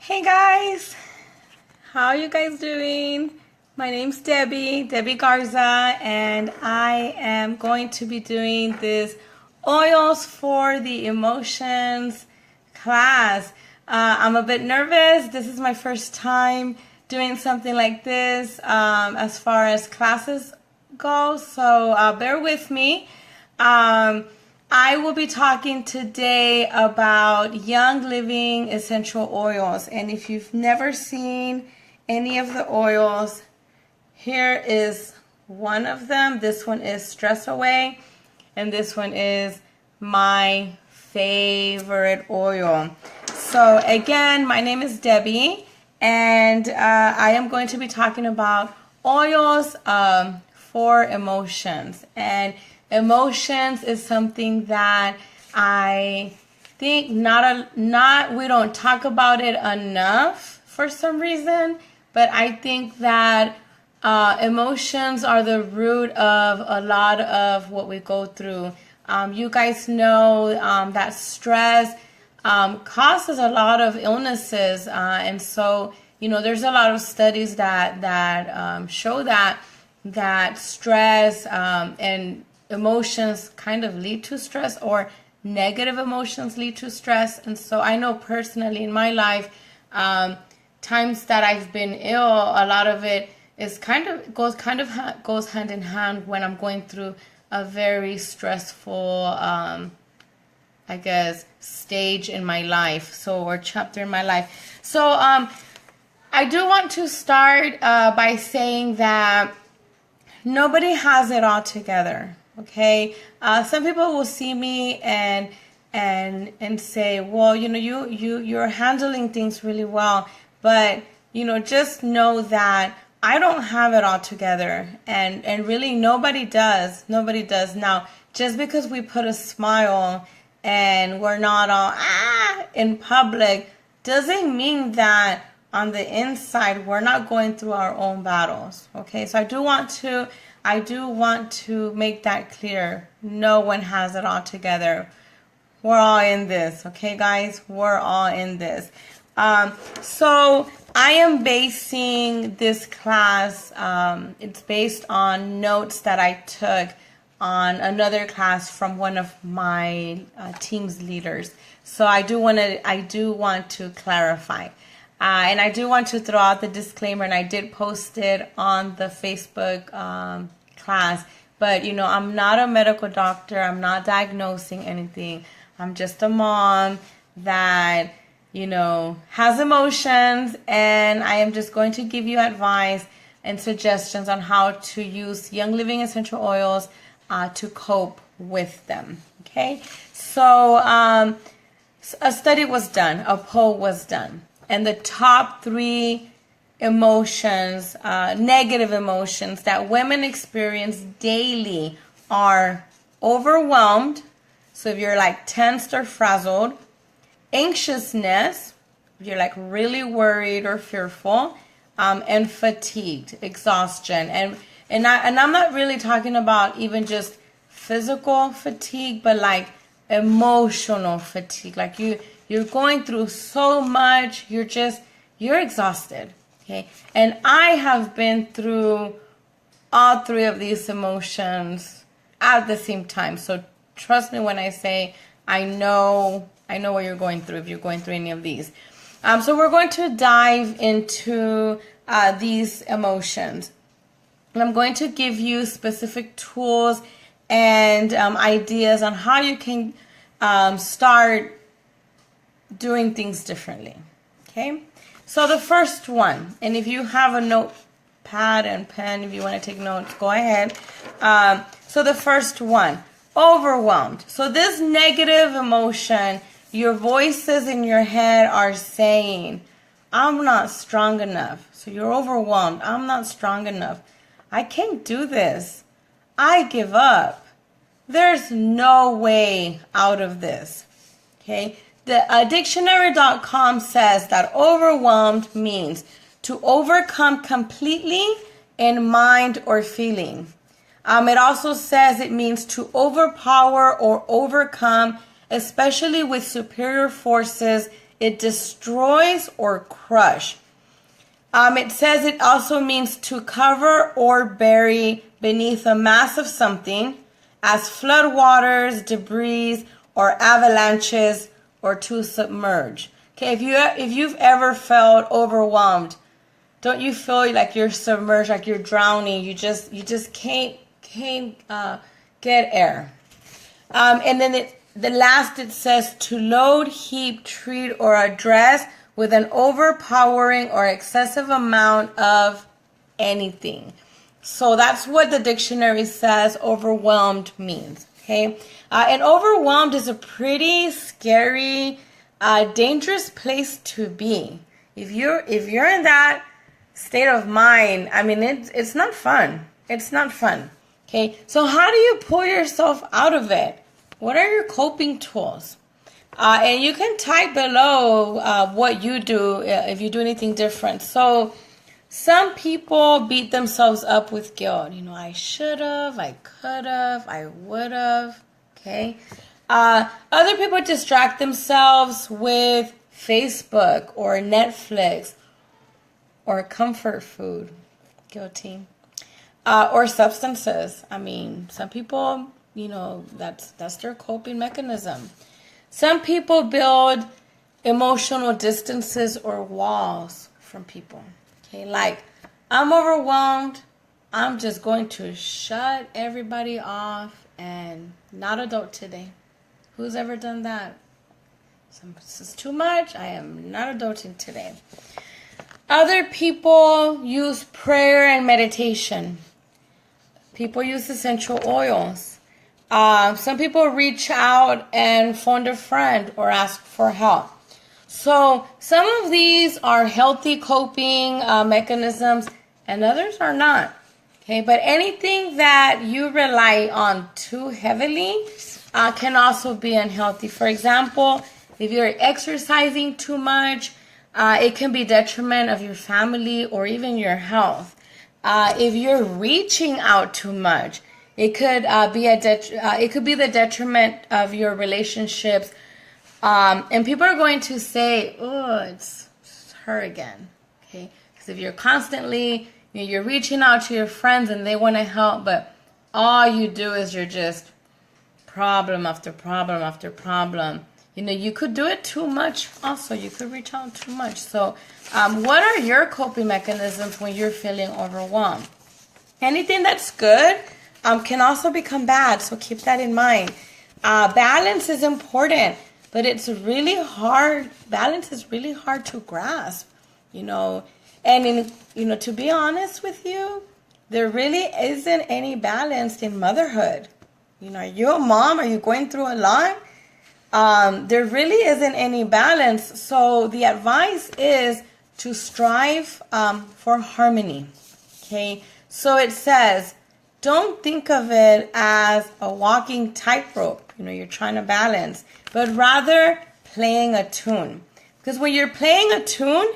Hey guys, how are you guys doing? My name's Debbie Garza, and I am going to be doing this oils for the emotions class. I'm a bit nervous. This is my first time doing something like this as far as classes go, so bear with me. I will be talking today about Young Living essential oils, and if you've never seen any of the oils, here is one of them. This one is Stress Away, and this one is my favorite oil. So again, my name is Debbie, and I am going to be talking about oils for emotions. And emotions is something that I think we don't talk about it enough for some reason, but I think that emotions are the root of a lot of what we go through. You guys know that stress causes a lot of illnesses, and so there's a lot of studies that show that stress and emotions kind of lead to stress, or negative emotions lead to stress. And so I know personally in my life, times that I've been ill, a lot of it is goes hand in hand when I'm going through a very stressful, I stage in my life, or chapter in my life. So I do want to start by saying that nobody has it all together. Okay, some people will see me and say, well, you're handling things really well, but just know that I don't have it all together, and really nobody does. Now, just because we put a smile and we're not all in public doesn't mean that on the inside we're not going through our own battles. Okay, so I do want to make that clear. No one has it all together. We're all in this, okay, guys? We're all in this. So I am basing this class, it's based on notes that I took on another class from one of my team's leaders. So I do want to clarify. And I do want to throw out the disclaimer, and I did post it on the Facebook class, but I'm not a medical doctor. I'm not diagnosing anything. I'm just a mom that has emotions, and I am just going to give you advice and suggestions on how to use Young Living essential oils to cope with them. Okay, so a study was done, a poll was done, and the top 3 emotions, negative emotions that women experience daily are overwhelmed. So if you're like tensed or frazzled, anxiousness, if you're like really worried or fearful, and fatigued, exhaustion. And I'm not really talking about even just physical fatigue, but like emotional fatigue. Like you're going through so much, you're exhausted. Okay, and I have been through all 3 of these emotions at the same time. So trust me when I say I know what you're going through if you're going through any of these. So we're going to dive into these emotions. And I'm going to give you specific tools and ideas on how you can start doing things differently. Okay? So the first one, and if you have a notepad and pen, if you want to take notes, go ahead. So the first one, overwhelmed. So this negative emotion, your voices in your head are saying, I'm not strong enough. So you're overwhelmed. I'm not strong enough. I can't do this. I give up. There's no way out of this. Okay? The dictionary.com says that overwhelmed means to overcome completely in mind or feeling. It also says it means to overpower or overcome, especially with superior forces it destroys or crush. It says it also means to cover or bury beneath a mass of something, as floodwaters, debris, or avalanches, or to submerge. Okay, if you've ever felt overwhelmed, don't you feel like you're submerged, like you're drowning? You just can't get air. And then the last it says to load, heap, treat, or address with an overpowering or excessive amount of anything. So that's what the dictionary says overwhelmed means. Okay, and overwhelmed is a pretty scary, dangerous place to be. If you're in that state of mind, I mean, it's not fun. It's not fun. Okay, so how do you pull yourself out of it? What are your coping tools? And you can type below what you do if you do anything different. So some people beat themselves up with guilt. You know, I should have, I could have, I would have. Okay. Other people distract themselves with Facebook or Netflix or comfort food. Guilty. Or substances. I mean, some people, you know, that's their coping mechanism. Some people build emotional distances or walls from people. Okay, like, I'm overwhelmed. I'm just going to shut everybody off and not adult today. Who's ever done that? This is too much. I am not adulting today. Other people use prayer and meditation. People use essential oils. Some people reach out and phone a friend or ask for help. So some of these are healthy coping mechanisms and others are not. Okay, but anything that you rely on too heavily can also be unhealthy. For example, if you're exercising too much, it can be detriment of your family or even your health. If you're reaching out too much, it could be the detriment of your relationships. And people are going to say, "Oh, it's her again." Okay, because if you're constantly, you're reaching out to your friends and they want to help, but all you do is you're just problem after problem after problem. You could do it too much. Also, you could reach out too much. So, what are your coping mechanisms when you're feeling overwhelmed? Anything that's good can also become bad, so keep that in mind. Balance is important, but it's really hard. Balance is really hard to grasp, And to be honest with you, there really isn't any balance in motherhood. Are you a mom? Are you going through a lot? There really isn't any balance. So the advice is to strive for harmony. Okay, so it says, don't think of it as a walking tightrope. You're trying to balance, but rather playing a tune. Because when you're playing a tune,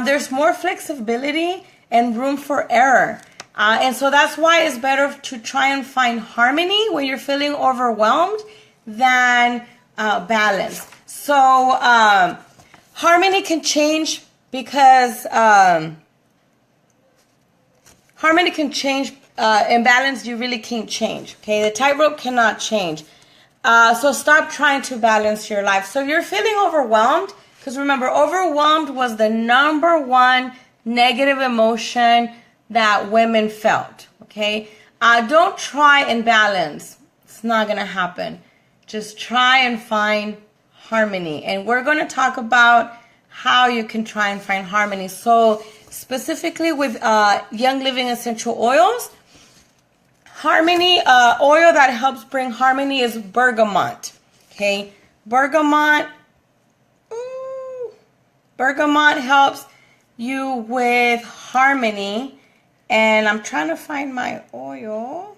there's more flexibility and room for error. And so that's why it's better to try and find harmony when you're feeling overwhelmed than balance. So harmony can change because harmony can change. Imbalance you really can't change. Okay, the tightrope cannot change. So stop trying to balance your life. So you're feeling overwhelmed, because remember, overwhelmed was the number one negative emotion that women felt. Okay, don't try and balance. It's not gonna happen. Just try and find harmony. And we're going to talk about how you can try and find harmony. So specifically with Young Living essential oils, harmony, oil that helps bring harmony is bergamot. Okay, bergamot helps you with harmony. And I'm trying to find my oil.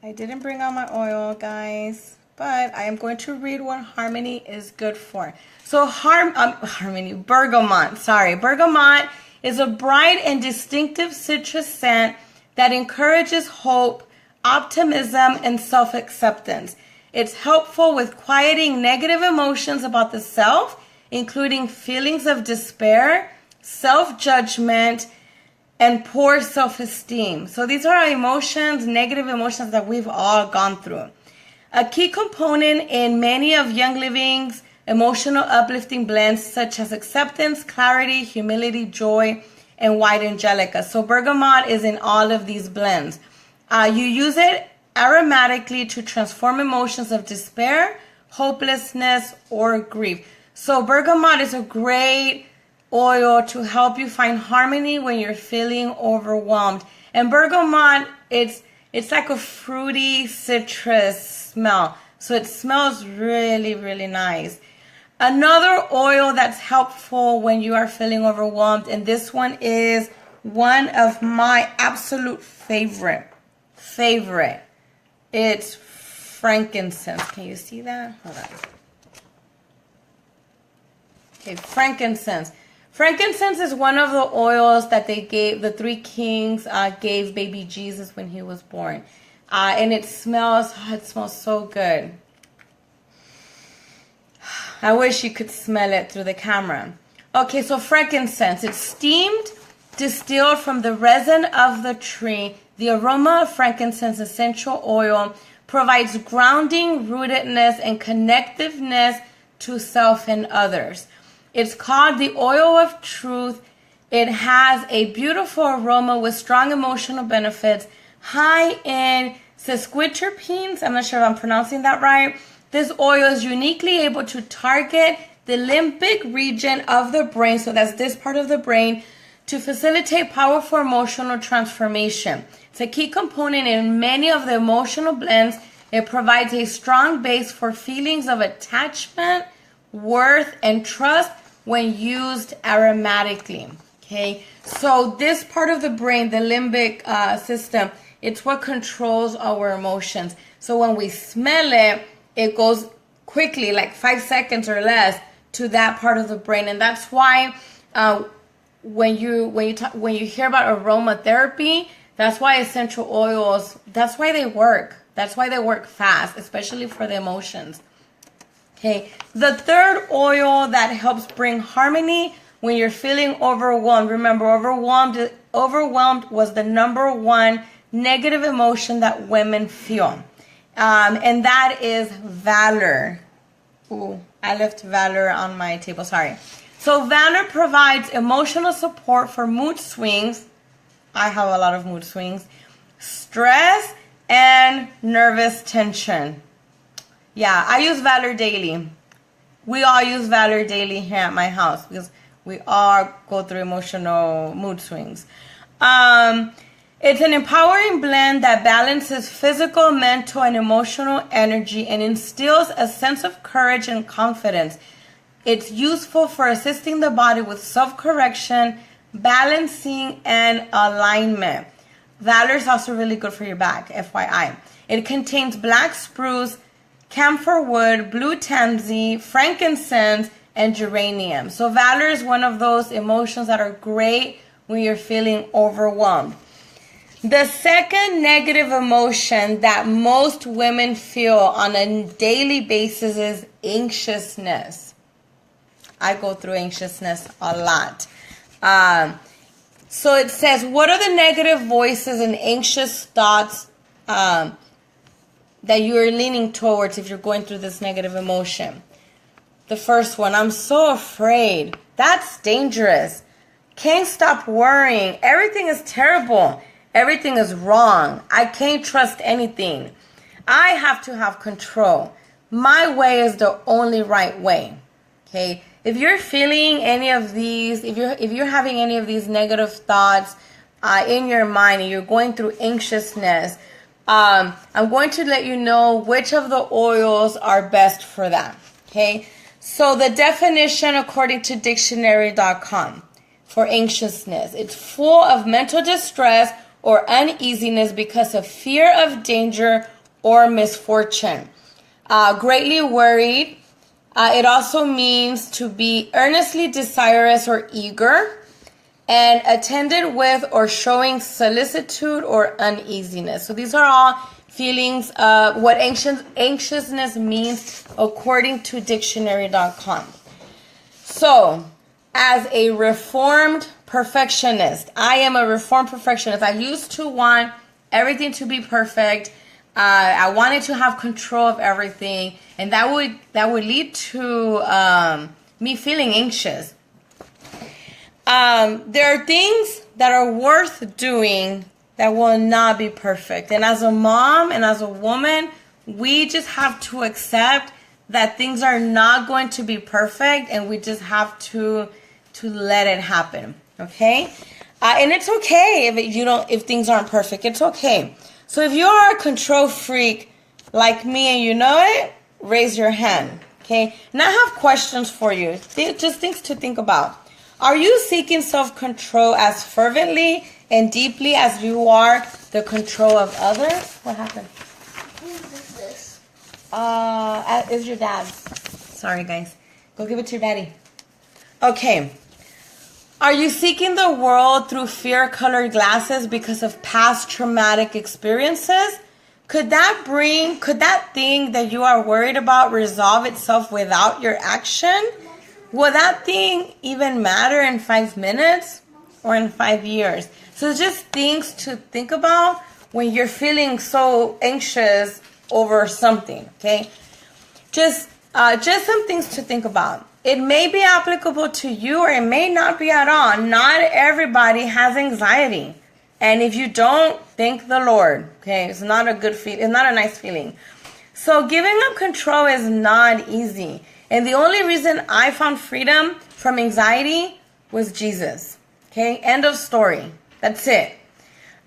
I didn't bring out my oil, guys, but I am going to read what harmony is good for. So bergamot. Bergamot is a bright and distinctive citrus scent that encourages hope, optimism, and self-acceptance. It's helpful with quieting negative emotions about the self, including feelings of despair, self-judgment, and poor self-esteem. So these are emotions, negative emotions that we've all gone through. A key component in many of Young Living's emotional uplifting blends such as acceptance, clarity, humility, joy, and white angelica. So bergamot is in all of these blends. You use it aromatically to transform emotions of despair, hopelessness, or grief. So bergamot is a great oil to help you find harmony when you're feeling overwhelmed. And bergamot, it's like a fruity citrus smell. So it smells really, really nice. Another oil that's helpful when you are feeling overwhelmed, and this one is one of my absolute favorite. It's frankincense. Can you see that? Hold on. Okay, frankincense. Frankincense is one of the oils that they gave, the three kings gave baby Jesus when he was born. And it smells so good. I wish you could smell it through the camera. Okay, so frankincense. It's steamed, distilled from the resin of the tree. The aroma of frankincense essential oil provides grounding, rootedness, and connectiveness to self and others. It's called the oil of truth. It has a beautiful aroma with strong emotional benefits, high in sesquiterpenes. I'm not sure if I'm pronouncing that right. This oil is uniquely able to target the limbic region of the brain, so that's this part of the brain, to facilitate powerful emotional transformation. It's a key component in many of the emotional blends. It provides a strong base for feelings of attachment, worth, and trust when used aromatically. Okay, so this part of the brain, the limbic system, it's what controls our emotions. So when we smell it, it goes quickly, like 5 seconds or less, to that part of the brain, and that's why when you hear about aromatherapy, that's why essential oils, that's why they work. That's why they work fast, especially for the emotions. Okay, the third oil that helps bring harmony when you're feeling overwhelmed. Remember, overwhelmed was the #1 negative emotion that women feel. And that is Valor. Ooh, I left Valor on my table, sorry. So Valor provides emotional support for mood swings. I have a lot of mood swings. Stress and nervous tension. Yeah, I use Valor daily. We all use Valor daily here at my house because we all go through emotional mood swings. It's an empowering blend that balances physical, mental, and emotional energy and instills a sense of courage and confidence. It's useful for assisting the body with self-correction, balancing, and alignment. Valor is also really good for your back, FYI. It contains black spruce, camphor wood, blue tansy, frankincense, and geranium. So Valor is one of those emotions that are great when you're feeling overwhelmed. The second negative emotion that most women feel on a daily basis is anxiousness. I go through anxiousness a lot. So it says, what are the negative voices and anxious thoughts that you're leaning towards if you're going through this negative emotion? The first one, I'm so afraid. That's dangerous. Can't stop worrying. Everything is terrible. Everything is wrong. I can't trust anything. I have to have control. My way is the only right way. Okay? If you're feeling any of these, if you're having any of these negative thoughts in your mind and you're going through anxiousness, I'm going to let you know which of the oils are best for that. Okay? So the definition according to dictionary.com for anxiousness, it's full of mental distress or uneasiness because of fear of danger or misfortune. Greatly worried. It also means to be earnestly desirous or eager, and attended with or showing solicitude or uneasiness. So these are all feelings of what anxiousness means according to dictionary.com. So, as a reformed perfectionist, I am a reformed perfectionist. I used to want everything to be perfect. I wanted to have control of everything, and that would lead to me feeling anxious. There are things that are worth doing that will not be perfect. And as a mom and as a woman, we just have to accept that things are not going to be perfect, and we just have to let it happen. Okay? And it's okay if things aren't perfect. It's okay. So if you're a control freak like me and you know it, raise your hand. Okay? And I have questions for you. Just things to think about. Are you seeking self-control as fervently and deeply as you are the control of others? What happened? Who's this? It's your dad's. Sorry, guys. Go give it to your daddy. Okay. Are you seeking the world through fear-colored glasses because of past traumatic experiences? Could that thing that you are worried about resolve itself without your action? Will that thing even matter in 5 minutes or in 5 years? So it's just things to think about when you're feeling so anxious over something, okay? Just some things to think about. It may be applicable to you or it may not be at all. Not everybody has anxiety. And if you don't, thank the Lord, okay? It's not a good feeling. It's not a nice feeling. So giving up control is not easy. And the only reason I found freedom from anxiety was Jesus. Okay, end of story. That's it.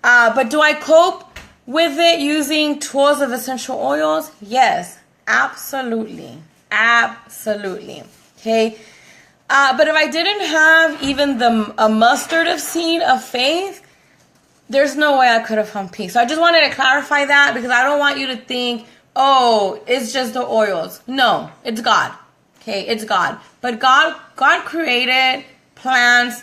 But do I cope with it using tools of essential oils? Yes, absolutely. Absolutely. Okay. But if I didn't have even a mustard of seed of faith, there's no way I could have found peace. So I just wanted to clarify that because I don't want you to think, oh, it's just the oils. No, it's God. Okay, it's God. But God created plants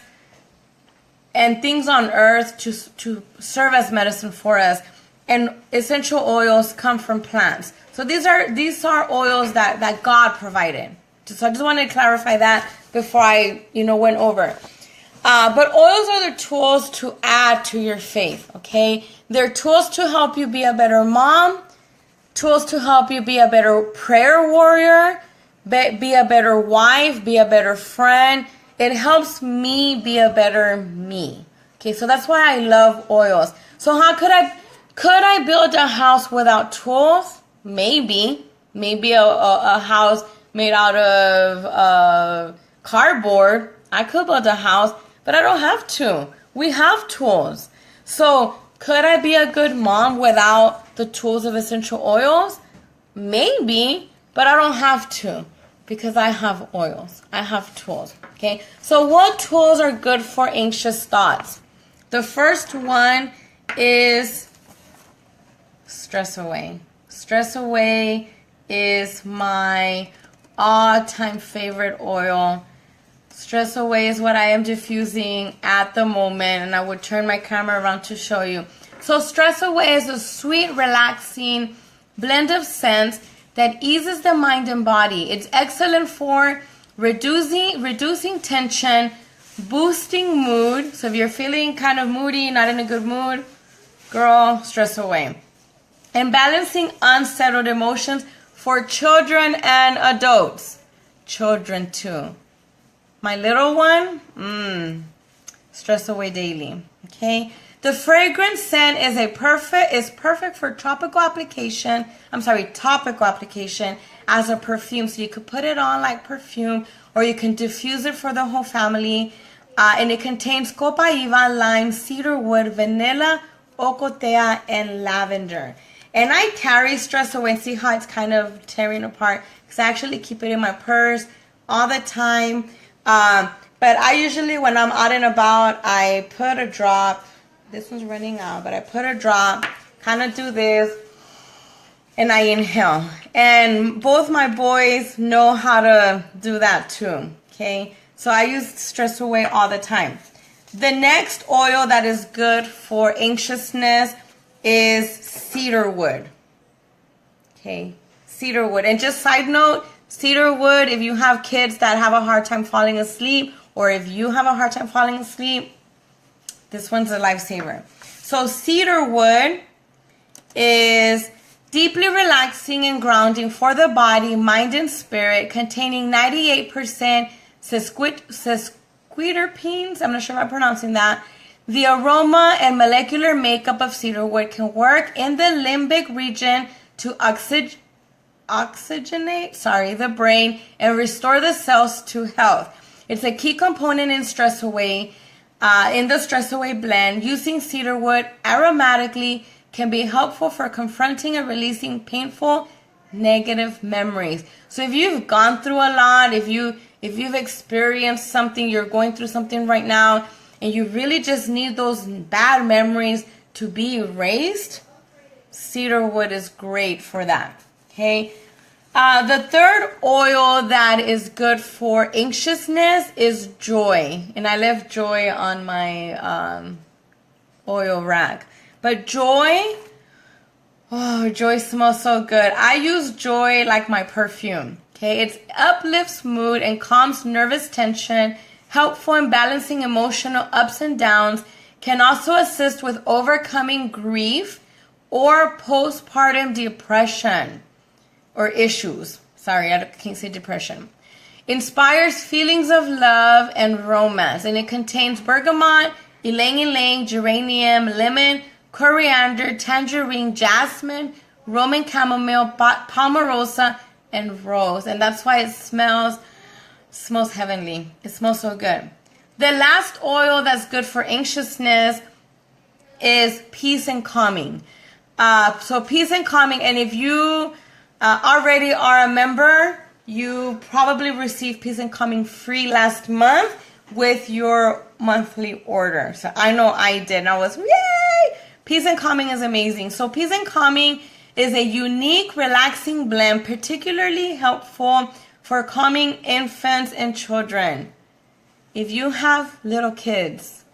and things on earth to serve as medicine for us. And essential oils come from plants. So these are oils that God provided. So I just wanted to clarify that before I went over. But oils are the tools to add to your faith, okay? They're tools to help you be a better mom, tools to help you be a better prayer warrior, be a better wife, be a better friend. It helps me be a better me. Okay, so that's why I love oils. So how could I build a house without tools? Maybe a house made out of cardboard. I could build a house, but I don't have to. We have tools. So could I be a good mom without the tools of essential oils? Maybe, but I don't have to. Because I have oils. I have tools. Okay? So what tools are good for anxious thoughts? The first one is Stress Away. Stress Away is my all-time favorite oil. Stress Away is what I am diffusing at the moment. And I would turn my camera around to show you. So Stress Away is a sweet, relaxing blend of scents that eases the mind and body. It's excellent for reducing tension, boosting mood. So if you're feeling kind of moody, not in a good mood, girl, Stress Away. And balancing unsettled emotions for children and adults. Children too. My little one, Stress Away daily. Okay. The fragrance scent is perfect for topical application as a perfume. So you could put it on like perfume, or you can diffuse it for the whole family. And it contains copaiba, lime, cedar wood, vanilla, ocotea, and lavender. And I carry Stress Away, and see how it's kind of tearing apart, because I actually keep it in my purse all the time. But I usually, when I'm out and about, I put a drop. This one's running out, but I put a drop, kind of do this, and I inhale. And both my boys know how to do that too, okay? So I use Stress Away all the time. The next oil that is good for anxiousness is Cedar Wood, Okay, cedar wood. And just side note, cedar wood, if you have kids that have a hard time falling asleep, or if you have a hard time falling asleep, this one's a lifesaver. So cedar wood is deeply relaxing and grounding for the body, mind, and spirit, containing 98% sesquiterpenes. I'm not sure if I'm pronouncing that. The aroma and molecular makeup of cedar wood can work in the limbic region to oxygenate the brain and restore the cells to health. It's a key component in stress away. In the stress away blend, using cedar wood aromatically can be helpful for confronting and releasing painful negative memories. So if you've gone through a lot, if you've experienced something, you're going through something right now, and you really just need those bad memories to be erased, cedar wood is great for that. Okay. The third oil that is good for anxiousness is joy. And I left joy on my oil rack. But joy, oh, joy smells so good. I use joy like my perfume. Okay, it uplifts mood and calms nervous tension, helpful in balancing emotional ups and downs, can also assist with overcoming grief or postpartum depression or issues. Sorry, I can't say depression. Inspires feelings of love and romance, and it contains bergamot, ylang ylang, geranium, lemon, coriander, tangerine, jasmine, Roman chamomile, palmarosa, and rose. And that's why it smells heavenly. It smells so good. The last oil that's good for anxiousness is peace and calming. So peace and calming, and if you already are a member, you probably received peace and calming free last month with your monthly order. So I know I did, and I was, yay! Peace and calming is amazing. So peace and calming is a unique, relaxing blend, particularly helpful for calming infants and children. If you have little kids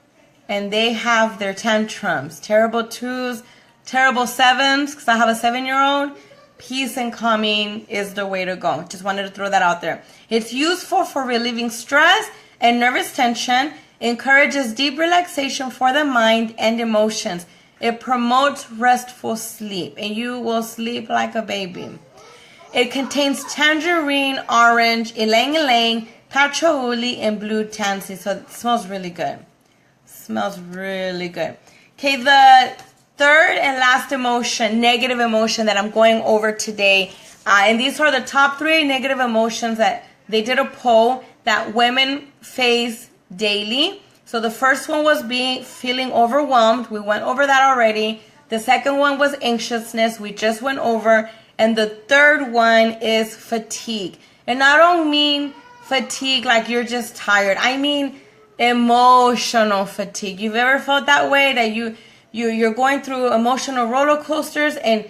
and they have their tantrums, terrible twos, terrible sevens, because I have a 7-year-old, peace and calming is the way to go. Just wanted to throw that out there. It's useful for relieving stress and nervous tension, encourages deep relaxation for the mind and emotions. It promotes restful sleep, and you will sleep like a baby. It contains tangerine, orange, ylang ylang, patchouli, and blue tansy. So it smells really good. Smells really good. Okay, the third and last emotion, negative emotion that I'm going over today. And these are the top 3 negative emotions that they did a poll that women face daily. So the first one was feeling overwhelmed. We went over that already. The second one was anxiousness. We just went over. And the third one is fatigue. And I don't mean fatigue like you're just tired. I mean emotional fatigue. You've ever felt that way, that you're going through emotional roller coasters and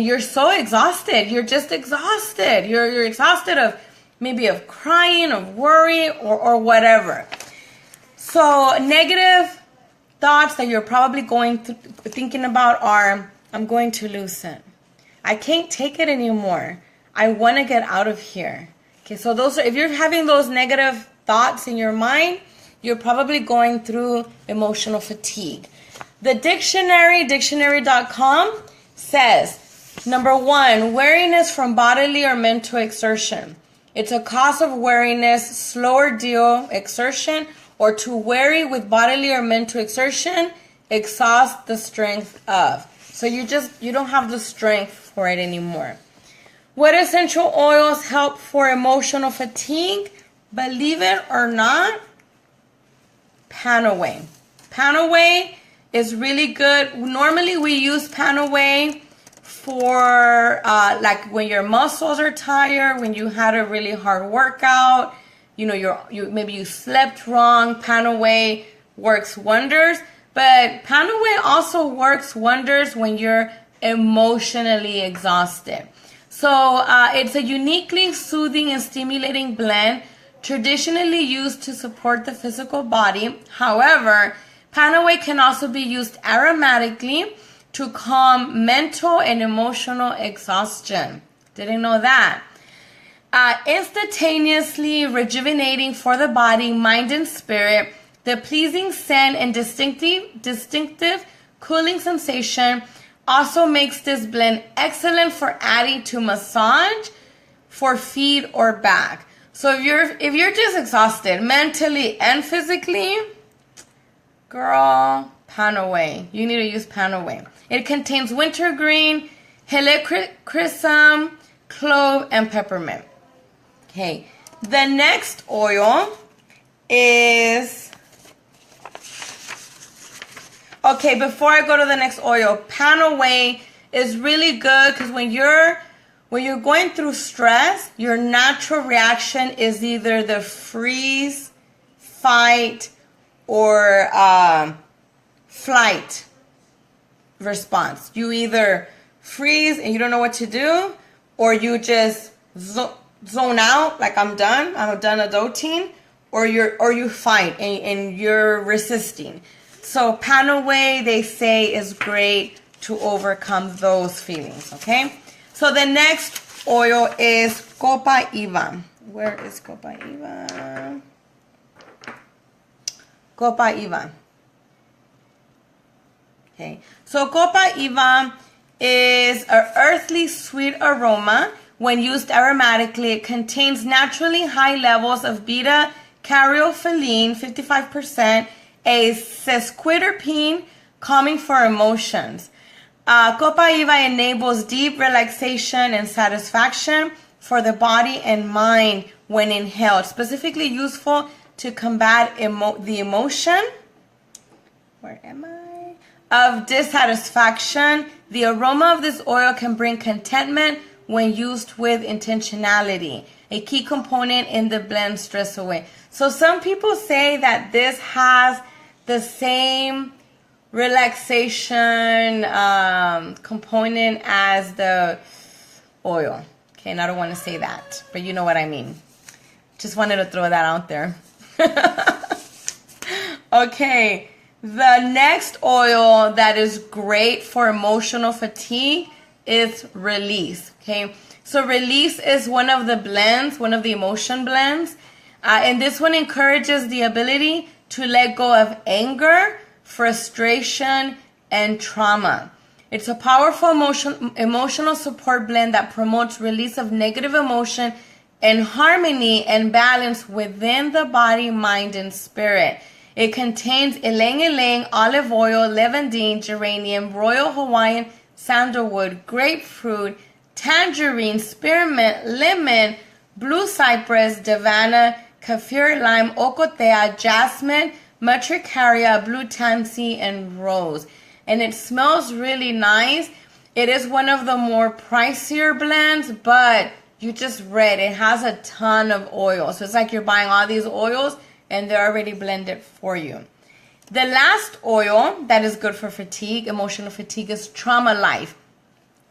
you're so exhausted. You're just exhausted. You're exhausted of maybe of crying, of worry, or whatever. So negative thoughts that you're probably thinking about are, I'm going to lose it. I can't take it anymore. I want to get out of here. Okay, so if you're having those negative thoughts in your mind, you're probably going through emotional fatigue. The dictionary.com says, number 1, weariness from bodily or mental exertion. It's a cause of weariness, slow ordeal, exertion, or to weary with bodily or mental exertion, exhaust the strength of. So you don't have the strength for it anymore. What essential oils help for emotional fatigue? Believe it or not, Panaway. Panaway is really good. Normally we use Panaway for like when your muscles are tired, when you had a really hard workout, maybe you slept wrong. Panaway works wonders, but Panaway also works wonders when you're emotionally exhausted. So it's a uniquely soothing and stimulating blend, traditionally used to support the physical body. However, Panaway can also be used aromatically to calm mental and emotional exhaustion. Didn't know that. Instantaneously rejuvenating for the body, mind, and spirit. The pleasing scent and distinctive cooling sensation also makes this blend excellent for adding to massage for feet or back. So if you're just exhausted mentally and physically, girl, Panaway. You need to use Panaway. It contains wintergreen, helichrysum, clove, and peppermint. Okay. The next oil is... Okay, before I go to the next oil, Panaway is really good because when you're going through stress, your natural reaction is either the freeze, fight, or flight response. You either freeze and you don't know what to do, or you just zone out, like I'm done adulting, or you fight and you're resisting. So Panaway, they say, is great to overcome those feelings, okay? So the next oil is copaiba. Where is copaiba? Copaiba. Okay, so copaiba is an earthly sweet aroma. When used aromatically, it contains naturally high levels of beta-caryophyllene, 55%, a sesquiterpene, calming for emotions. Copaiba enables deep relaxation and satisfaction for the body and mind when inhaled, specifically useful to combat the emotion. Where am I? Of dissatisfaction. The aroma of this oil can bring contentment when used with intentionality, a key component in the blend stress away. So some people say that this has the same relaxation component as the oil. Okay, and I don't want to say that, but you know what I mean. Just wanted to throw that out there. Okay, the next oil that is great for emotional fatigue is Release. Okay, so Release is one of the blends, one of the emotion blends. And this one encourages the ability to let go of anger, frustration, and trauma. It's a powerful emotional support blend that promotes release of negative emotion and harmony and balance within the body, mind, and spirit. It contains ylang ylang, olive oil, lavandine, geranium, royal Hawaiian sandalwood, grapefruit, tangerine, spearmint, lemon, blue cypress, davana, kaffir lime, ocotea, jasmine, matricaria, blue tansy, and rose. And it smells really nice. It is one of the more pricier blends, but you just read it has a ton of oil. So it's like you're buying all these oils and they're already blended for you. The last oil that is good for fatigue, emotional fatigue, is Trauma Life.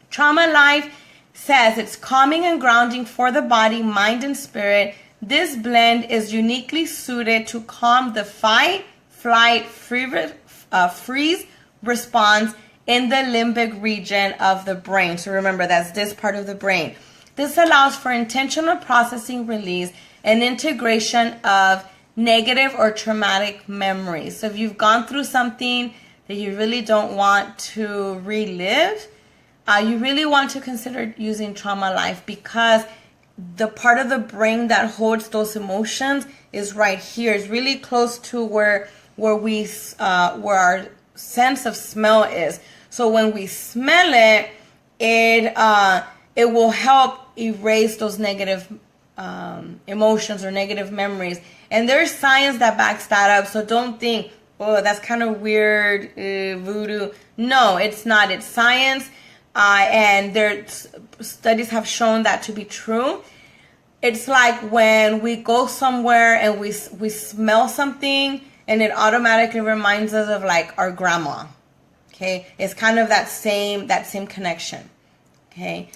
Trauma Life says it's calming and grounding for the body, mind, and spirit. This blend is uniquely suited to calm the fight, flight, freeze response in the limbic region of the brain. So remember, that's this part of the brain. This allows for intentional processing, release, and integration of negative or traumatic memories. So if you've gone through something that you really don't want to relive, you really want to consider using Trauma Life, because the part of the brain that holds those emotions is right here. It's really close to where our sense of smell is. So when we smell it, it will help erase those negative emotions or negative memories. And there's science that backs that up. So don't think, oh, that's kind of weird, voodoo. No, it's not. It's science. And studies have shown that to be true. It's like when we go somewhere and we smell something and it automatically reminds us of like our grandma. Okay, it's kind of that same connection. Okay,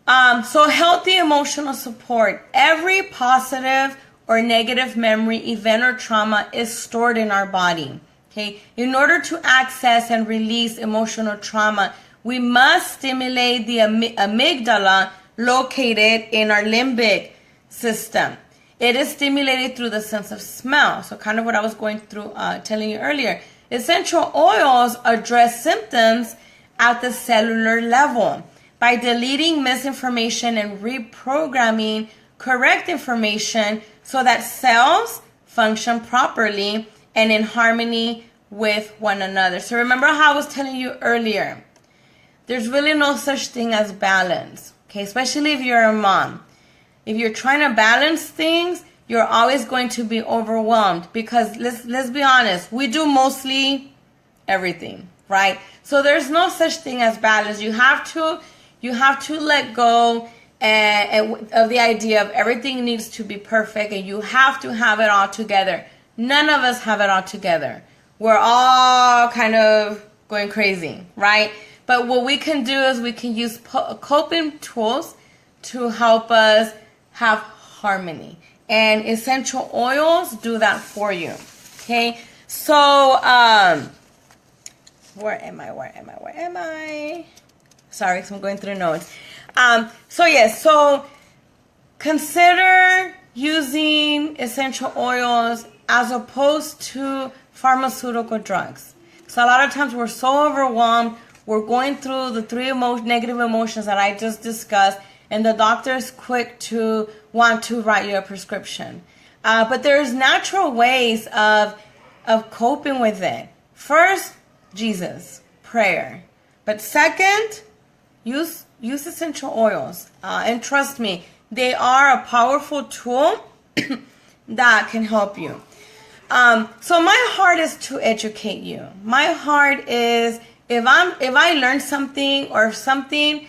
so healthy emotional support. Every positive or negative memory, event, or trauma is stored in our body. Okay, in order to access and release emotional trauma, we must stimulate the amygdala located in our limbic system. It is stimulated through the sense of smell. So kind of what I was going through, telling you earlier. Essential oils address symptoms at the cellular level by deleting misinformation and reprogramming correct information so that cells function properly and in harmony with one another. So remember how I was telling you earlier, there's really no such thing as balance, okay? Especially if you're a mom. If you're trying to balance things, you're always going to be overwhelmed because let's be honest, we do mostly everything, right? So there's no such thing as balance. You have to let go of the idea of everything needs to be perfect and you have to have it all together. None of us have it all together. We're all kind of going crazy, right? But what we can do is we can use coping tools to help us have harmony. And essential oils do that for you. Okay? So, where am I? Sorry, because I'm going through notes. So consider using essential oils as opposed to pharmaceutical drugs. So a lot of times we're so overwhelmed, we're going through the three negative emotions that I just discussed, and the doctor is quick to want to write you a prescription. But there's natural ways of coping with it. First, Jesus, prayer. But second, use essential oils. And trust me, they are a powerful tool that can help you. So my heart is to educate you. My heart is if I learn something or something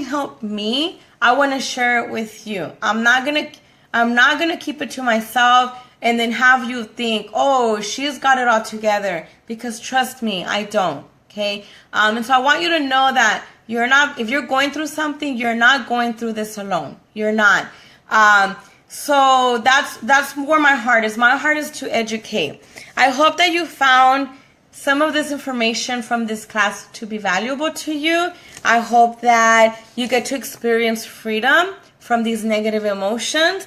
helped me, I want to share it with you. I'm not gonna keep it to myself and then have you think, oh, she's got it all together, because trust me, I don't. Okay, and so I want you to know that you're not. If you're going through something, you're not going through this alone. You're not. So that's where my heart is. My heart is to educate. I hope that you found some of this information from this class to be valuable to you. I hope that you get to experience freedom from these negative emotions,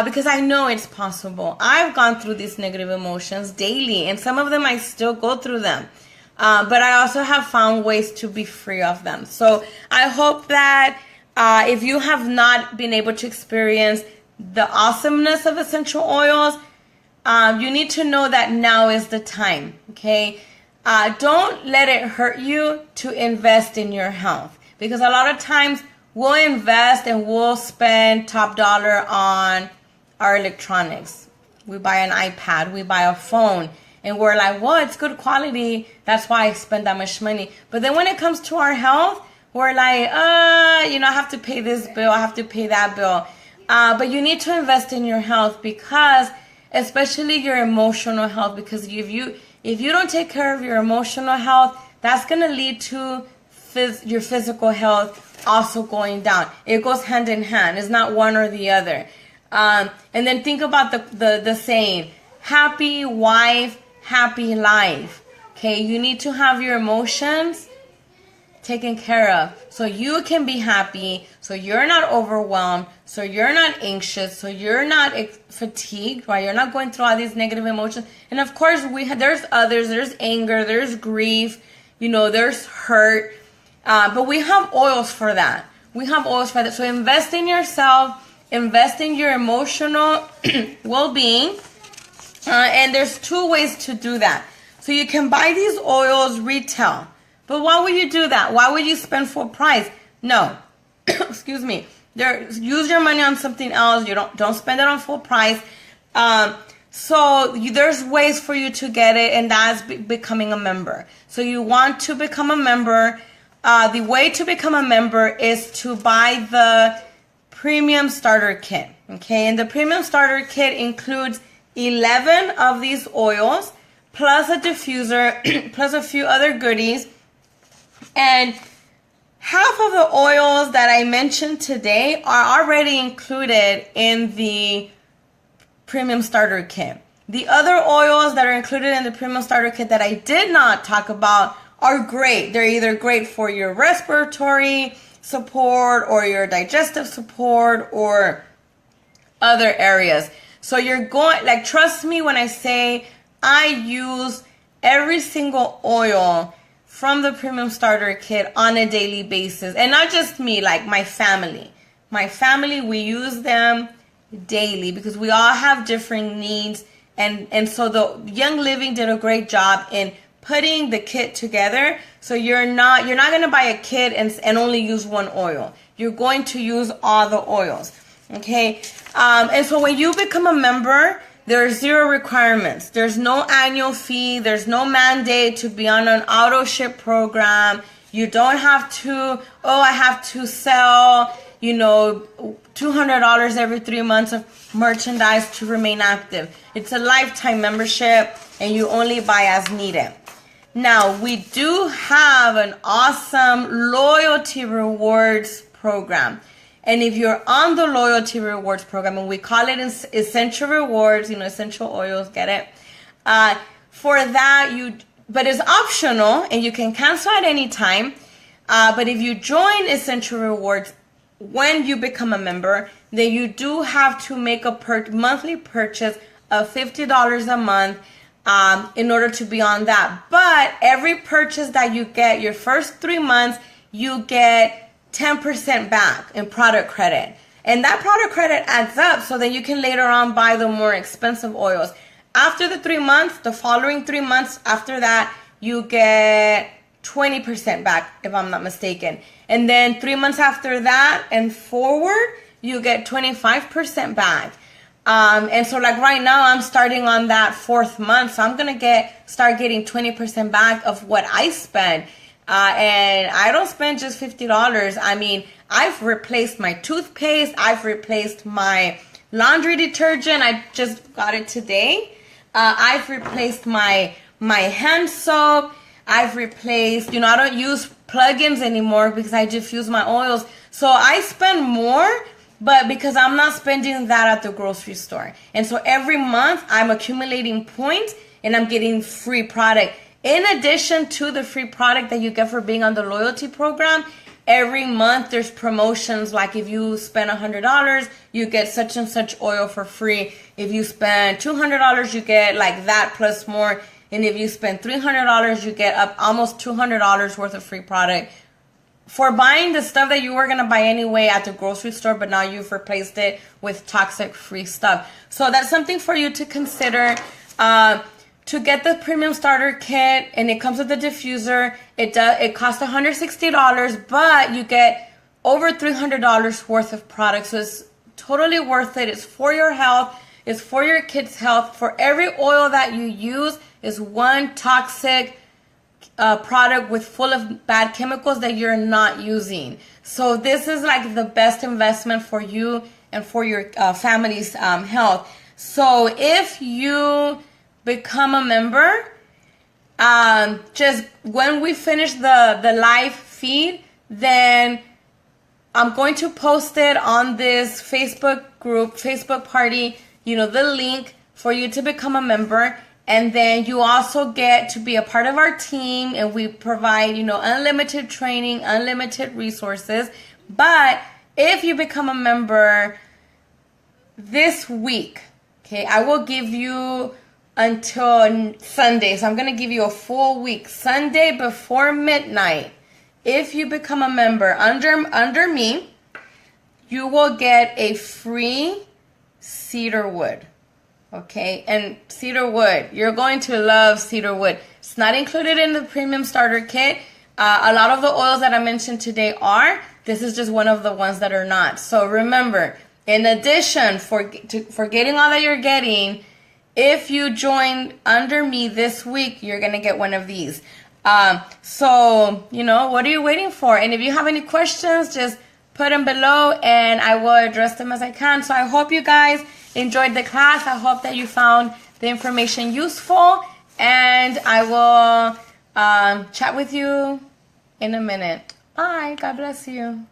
because I know it's possible. I've gone through these negative emotions daily, and some of them I still go through them. But I also have found ways to be free of them. So I hope that if you have not been able to experience the awesomeness of essential oils, you need to know that now is the time, okay? Don't let it hurt you to invest in your health, because a lot of times we'll invest and we'll spend top dollar on our electronics. We buy an iPad, we buy a phone, and we're like, well, it's good quality, that's why I spend that much money. But then when it comes to our health, we're like, I have to pay this bill, I have to pay that bill. But you need to invest in your health, because especially your emotional health, because if you don't take care of your emotional health, that's going to lead to your physical health also going down. It goes hand in hand. It's not one or the other. And then think about the saying, happy wife, happy life. Okay, you need to have your emotions taken care of so you can be happy, so you're not overwhelmed, so you're not anxious, so you're not fatigued, right? You're not going through all these negative emotions. And of course, there's others. There's anger, there's grief, there's hurt. But we have oils for that. So invest in yourself, invest in your emotional well-being. And there's two ways to do that. So you can buy these oils retail. But why would you do that? Why would you spend full price? No. Excuse me. Use your money on something else. You don't spend it on full price. There's ways for you to get it, and that's becoming a member. So you want to become a member. The way to become a member is to buy the premium starter kit. Okay, and the premium starter kit includes 11 of these oils, plus a diffuser, plus a few other goodies. And half of the oils that I mentioned today are already included in the premium starter kit. The other oils that are included in the Premium Starter Kit that I did not talk about are great. They're either great for your respiratory support or your digestive support or other areas. So you're going, like, trust me when I say I use every single oil from the Premium Starter Kit on a daily basis. And not just me, like my family. My family, we use them daily because we all have different needs. And so the Young Living did a great job in putting the kit together. So you're not going to buy a kit and only use one oil. You're going to use all the oils. Okay. And so when you become a member, there are 0 requirements. There's no annual fee. There's no mandate to be on an auto ship program. You don't have to, I have to sell, $200 every 3 months of merchandise to remain active. It's a lifetime membership and you only buy as needed. Now, we do have an awesome loyalty rewards program. And if you're on the loyalty rewards program, and we call it essential rewards, essential oils, get it? For that, but it's optional and you can cancel at any time. But if you join essential rewards when you become a member, then you do have to make a monthly purchase of $50 a month in order to be on that. But every purchase that you get, your first 3 months, you get 10% back in product credit. And that product credit adds up so that you can later on buy the more expensive oils. After the 3 months, the following 3 months after that, you get 20% back, if I'm not mistaken. And then 3 months after that and forward, you get 25% back. And so like right now, I'm starting on that 4th month. So I'm going to start getting 20% back of what I spend. And I don't spend just $50. I mean, I've replaced my toothpaste. I've replaced my laundry detergent. I just got it today. I've replaced my hand soap. I've replaced, I don't use plugins anymore because I diffuse my oils. So I spend more, but because I'm not spending that at the grocery store. And so every month I'm accumulating points and I'm getting free product. In addition to the free product that you get for being on the loyalty program, every month there's promotions. Like if you spend $100, you get such and such oil for free. If you spend $200, you get like that plus more. And if you spend $300, you get up almost $200 worth of free product for buying the stuff that you were going to buy anyway at the grocery store, but now you've replaced it with toxic-free stuff. So that's something for you to consider. To get the Premium Starter Kit, and it comes with the diffuser, it costs $160, but you get over $300 worth of products. So it's totally worth it. It's for your health. It's for your kids' health. For every oil that you use is one toxic product with full of bad chemicals that you're not using. So this is like the best investment for you and for your family's health. So if you become a member, just when we finish the live feed, then I'm going to post it on this Facebook group, Facebook party, the link for you to become a member. And then you also get to be a part of our team, and we provide, unlimited training, unlimited resources. But if you become a member this week, okay, I will give you until Sunday. So I'm going to give you a full week, Sunday before midnight. If you become a member under me, you will get a free Cedar Wood. Okay, and Cedar Wood, you're going to love Cedar Wood. It's not included in the Premium Starter Kit. A lot of the oils that I mentioned today are. This is just one of the ones that are not. So remember, in addition, for getting all that you're getting, if you join under me this week, you're going to get one of these. So, what are you waiting for? And if you have any questions, just put them below and I will address them as I can. So I hope you guys enjoyed the class. I hope that you found the information useful, and I will chat with you in a minute. Bye. God bless you.